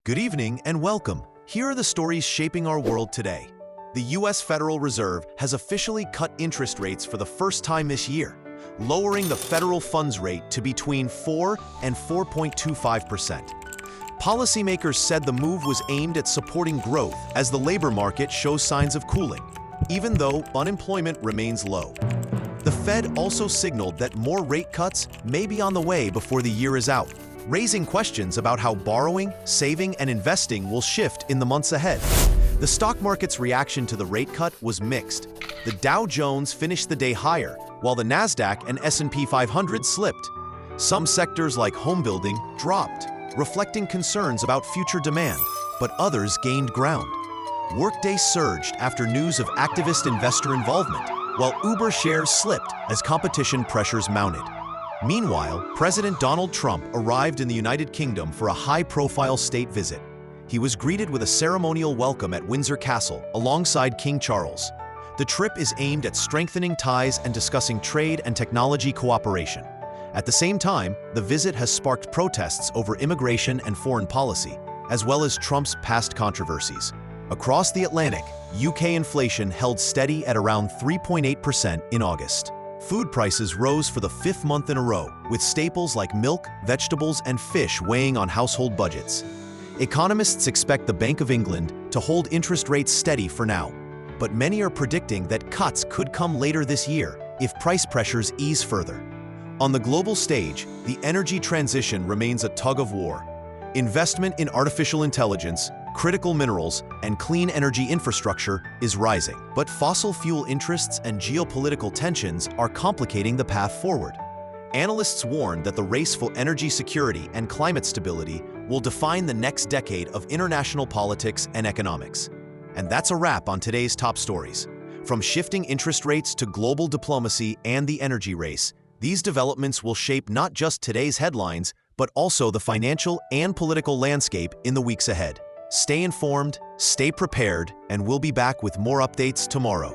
Good evening and welcome. Here are the stories shaping our world today. The U.S. Federal Reserve has officially cut interest rates for the first time this year, lowering the federal funds rate to between 4 and 4.25%. Policymakers said the move was aimed at supporting growth as the labor market shows signs of cooling, even though unemployment remains low. The Fed also signaled that more rate cuts may be on the way before the year is out, raising questions about how borrowing, saving, and investing will shift in the months ahead. The stock market's reaction to the rate cut was mixed. The Dow Jones finished the day higher, while the Nasdaq and S&P 500 slipped. Some sectors like home building dropped, reflecting concerns about future demand, but others gained ground. Workday surged after news of activist investor involvement, while Uber shares slipped as competition pressures mounted. Meanwhile, President Donald Trump arrived in the United Kingdom for a high-profile state visit. He was greeted with a ceremonial welcome at Windsor Castle alongside King Charles. The trip is aimed at strengthening ties and discussing trade and technology cooperation. At the same time, the visit has sparked protests over immigration and foreign policy, as well as Trump's past controversies. Across the Atlantic, UK inflation held steady at around 3.8% in August. Food prices rose for the fifth month in a row, with staples like milk, vegetables, and fish weighing on household budgets. Economists expect the Bank of England to hold interest rates steady for now, but many are predicting that cuts could come later this year if price pressures ease further. On the global stage, the energy transition remains a tug-of-war. Investment in artificial intelligence, critical minerals, and clean energy infrastructure is rising, but fossil fuel interests and geopolitical tensions are complicating the path forward. Analysts warn that the race for energy security and climate stability will define the next decade of international politics and economics. And that's a wrap on today's top stories. From shifting interest rates to global diplomacy and the energy race, these developments will shape not just today's headlines, but also the financial and political landscape in the weeks ahead. Stay informed, stay prepared, and we'll be back with more updates tomorrow.